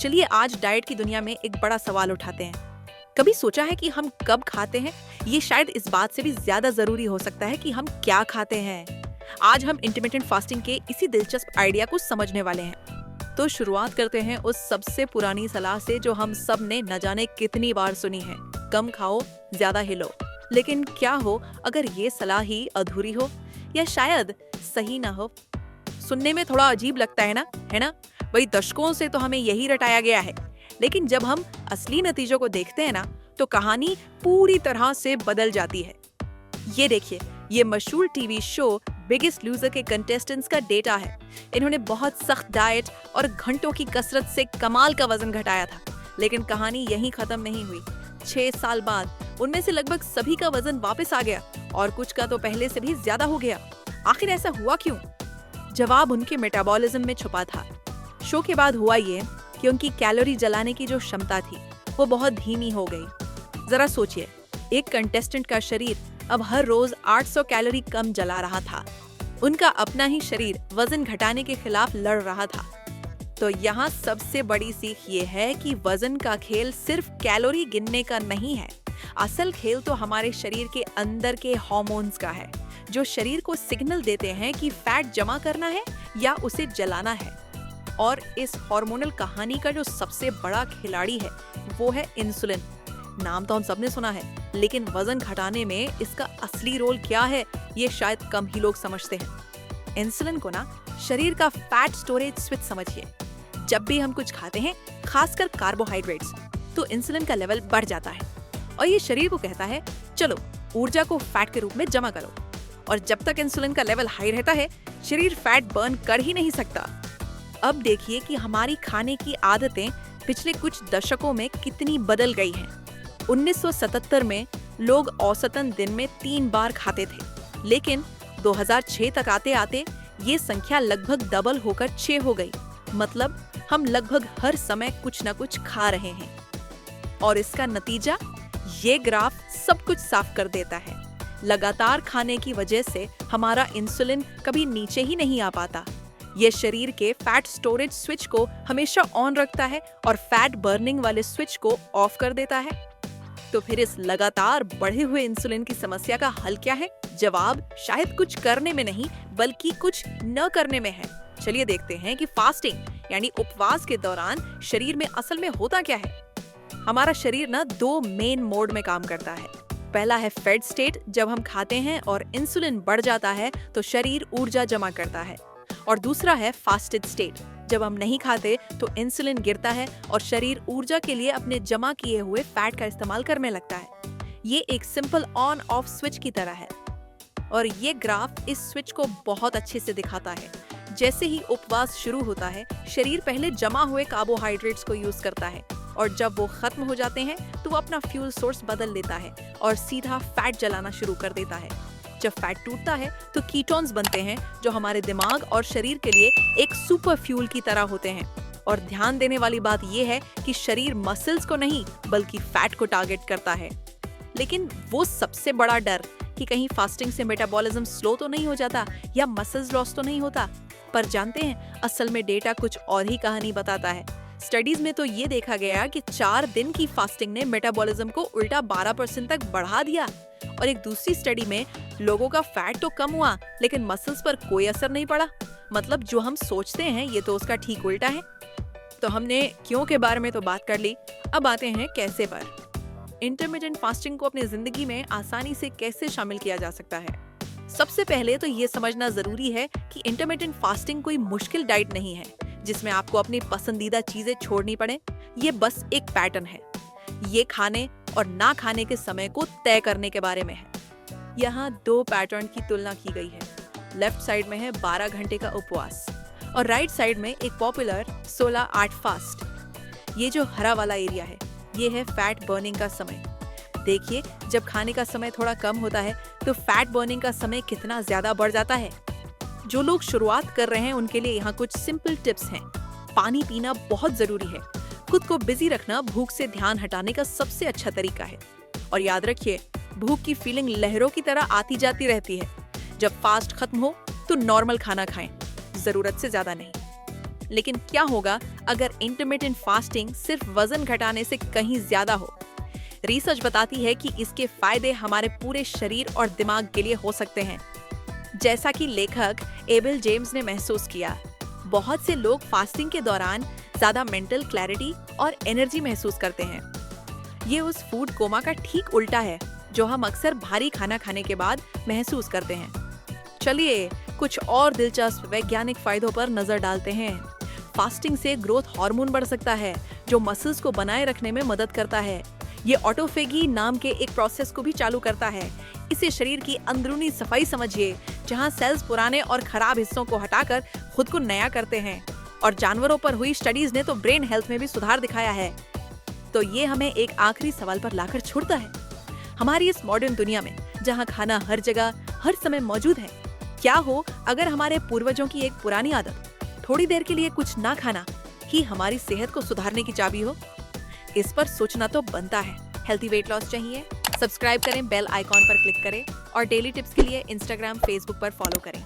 चलिए आज डाइट की दुनिया में एक बड़ा सवाल उठाते हैं। कभी सोचा है कि हम कब खाते हैं? ये शायद इस बात से भी ज्यादा जरूरी हो सकता है कि हम क्या खाते हैं। आज हम इंटरमिटेंट फास्टिंग के इसी दिलचस्प आइडिया को समझने वाले हैं। तो शुरुआत करते हैं उस सबसे पुरानी सलाह से जो हम सब ने न जाने कितनी बार सुनी है, कम खाओ ज्यादा हिलो। लेकिन क्या हो अगर ये सलाह ही अधूरी हो या शायद सही ना हो? सुनने में थोड़ा अजीब लगता है ना? वही दशकों से तो हमें यही रटाया गया है, लेकिन जब हम असली नतीजों को देखते हैं ना, तो कहानी पूरी तरह से बदल जाती है। ये देखिए, ये मशहूर टीवी शो बिगेस्ट लूजर के कंटेस्टेंट्स का डेटा है। इन्होंने बहुत सख्त डाइट और घंटों की कसरत से कमाल का वजन घटाया था, लेकिन कहानी यहीं खत्म नहीं हुई। 6 साल बाद उनमें से लगभग सभी का वजन वापस आ गया और कुछ का तो पहले से भी ज्यादा हो गया। आखिर ऐसा हुआ क्यों? जवाब उनके मेटाबॉलिज्म में छुपा था। शो के बाद हुआ ये कि उनकी कैलोरी जलाने की जो क्षमता थी वो बहुत धीमी हो गई। जरा सोचिए, एक कंटेस्टेंट का शरीर अब हर रोज 800 कैलोरी कम जला रहा था। उनका अपना ही शरीर वजन घटाने के खिलाफ लड़ रहा था। तो यहाँ सबसे बड़ी सीख ये है कि वजन का खेल सिर्फ कैलोरी गिनने का नहीं है। असल खेल तो हमारे शरीर के अंदर के हार्मोन्स का है, जो शरीर को सिग्नल देते हैं कि फैट जमा करना है या उसे जलाना है। और इस हार्मोनल कहानी का जो सबसे बड़ा खिलाड़ी है वो है इंसुलिन। नाम तो हम सबने सुना है, लेकिन वजन घटाने में इसका असली रोल क्या है ये शायद कम ही लोग समझते हैं। इंसुलिन को ना शरीर का फैट स्टोरेज स्विच समझिए। जब भी हम कुछ खाते हैं, खासकर कार्बोहाइड्रेट्स, तो इंसुलिन का लेवल बढ़ जाता है और ये शरीर को कहता है चलो ऊर्जा को फैट के रूप में जमा करो। और जब तक इंसुलिन का लेवल हाई रहता है, शरीर फैट बर्न कर ही नहीं सकता। अब देखिए कि हमारी खाने की आदतें पिछले कुछ दशकों में कितनी बदल गई हैं। 1977 में लोग औसतन दिन में 3 बार खाते थे, लेकिन 2006 तक आते आते ये संख्या लगभग डबल होकर 6 हो गई। मतलब हम लगभग हर समय कुछ न कुछ खा रहे हैं। और इसका नतीजा, ये ग्राफ सब कुछ साफ कर देता है। लगातार खाने की वजह से हमारा इंसुलिन कभी नीचे ही नहीं आ पाता। ये शरीर के फैट स्टोरेज स्विच को हमेशा ऑन रखता है और फैट बर्निंग वाले स्विच को ऑफ कर देता है। तो फिर इस लगातार बढ़े हुए इंसुलिन की समस्या का हल क्या है? जवाब शायद कुछ करने में नहीं, बल्कि कुछ न करने में है। चलिए देखते हैं कि फास्टिंग यानी उपवास के दौरान शरीर में असल में होता क्या है। हमारा शरीर ना 2 मेन मोड में काम करता है। पहला है फेड स्टेट, जब हम खाते हैं और इंसुलिन बढ़ जाता है तो शरीर ऊर्जा जमा करता है। और दूसरा है फास्टेड स्टेट, जब हम नहीं खाते तो इंसुलिन गिरता है और शरीर ऊर्जा के लिए अपने जमा किए हुए फैट का इस्तेमाल करने लगता है। ये एक सिंपल ऑन ऑफ स्विच की तरह है और ये ग्राफ इस स्विच को बहुत अच्छे से दिखाता है। जैसे ही उपवास शुरू होता है, शरीर पहले जमा हुए कार्बोहाइड्रेट्स को यूज करता है और जब वो खत्म हो जाते हैं तो वो अपना फ्यूल सोर्स बदल लेता है और सीधा फैट जलाना शुरू कर देता है। जब फैट टूटता है तो कीटोन्स बनते हैं, जो हमारे दिमाग और शरीर के लिए एक सुपर फ्यूल की तरह होते हैं। और ध्यान देने वाली बात यह है कि शरीर मसल्स को नहीं बल्कि फैट को टारगेट करता है। लेकिन वो सबसे बड़ा डर कि कहीं फास्टिंग से मेटाबॉलिज्म स्लो तो नहीं हो जाता या मसल्स लॉस तो नहीं होता। पर जानते हैं, असल में डेटा कुछ और ही कहानी बताता है। स्टडीज में तो ये देखा गया कि 4 दिन की फास्टिंग ने मेटाबॉलिज्म को उल्टा 12% तक बढ़ा दिया। और एक दूसरी स्टडी में लोगों का फैट तो कम हुआ, लेकिन मसल्स पर कोई असर नहीं पड़ा। मतलब जो हम सोचते हैं ये तो उसका ठीक उल्टा है। तो हमने क्यों के बारे में तो बात कर ली, अब आते हैं कैसे पर। इंटरमिटेंट फास्टिंग को अपनी जिंदगी में आसानी से कैसे शामिल किया जा सकता है? सबसे पहले तो ये समझना जरूरी है कि इंटरमिटेंट फास्टिंग कोई मुश्किल डाइट नहीं है जिसमें आपको अपनी पसंदीदा चीजें छोड़नी पड़े। ये बस एक पैटर्न है। ये खाने और ना खाने के समय को तय करने के बारे में है। यहाँ 2 पैटर्न की तुलना की गई है। लेफ्ट साइड में है 12 घंटे का उपवास और राइट साइड में एक पॉपुलर 16-8 फास्ट। ये जो हरा वाला एरिया है, ये है फैट बर्निंग का समय। देखिए, जब खाने का समय थोड़ा कम होता है तो फैट बर्निंग का समय कितना ज्यादा बढ़ जाता है। जो लोग शुरुआत कर रहे हैं उनके लिए यहाँ कुछ सिंपल टिप्स हैं। पानी पीना बहुत जरूरी है। खुद को बिजी रखना भूख से ध्यान हटाने का सबसे अच्छा तरीका है। और याद रखिए, भूख की फीलिंग लहरों की तरह आती जाती रहती है। जब फास्ट खत्म हो तो नॉर्मल खाना खाएं, जरूरत से ज्यादा नहीं। लेकिन क्या होगा अगर इंटरमिटेंट फास्टिंग सिर्फ वजन घटाने से कहीं ज्यादा हो? रिसर्च बताती है कि इसके फायदे हमारे पूरे शरीर और दिमाग के लिए हो सकते हैं। जैसा कि लेखक एबल जेम्स ने महसूस किया, बहुत से लोग फास्टिंग के दौरान ज्यादा मेंटल क्लैरिटी और एनर्जी महसूस करते हैं। ये उस फूड कोमा का ठीक उल्टा है जो हम अक्सर भारी खाना खाने के बाद महसूस करते हैं। चलिए कुछ और दिलचस्प वैज्ञानिक फायदों पर नजर डालते हैं। फास्टिंग से ग्रोथ हार्मोन बढ़ सकता है जो मसल्स को बनाए रखने में मदद करता है। ये ऑटोफेगी नाम के एक प्रोसेस को भी चालू करता है। इसे शरीर की अंदरूनी सफाई समझिए, जहां सेल्स पुराने और खराब हिस्सों को हटाकर खुद को नया करते हैं। और जानवरों पर हुई स्टडीज ने तो ब्रेन हेल्थ में भी सुधार दिखाया है। तो ये हमें एक आखिरी सवाल पर लाकर छोड़ता है। हमारी इस मॉडर्न दुनिया में जहां खाना हर जगह हर समय मौजूद है, क्या हो अगर हमारे पूर्वजों की एक पुरानी आदत, थोड़ी देर के लिए कुछ ना खाना, ही हमारी सेहत को सुधारने की चाबी हो? इस पर सोचना तो बनता है। हेल्थी वेट लॉस चाहिए? सब्सक्राइब करें, बेल आइकॉन पर क्लिक करें और डेली टिप्स के लिए इंस्टाग्राम, फेसबुक पर फॉलो करें।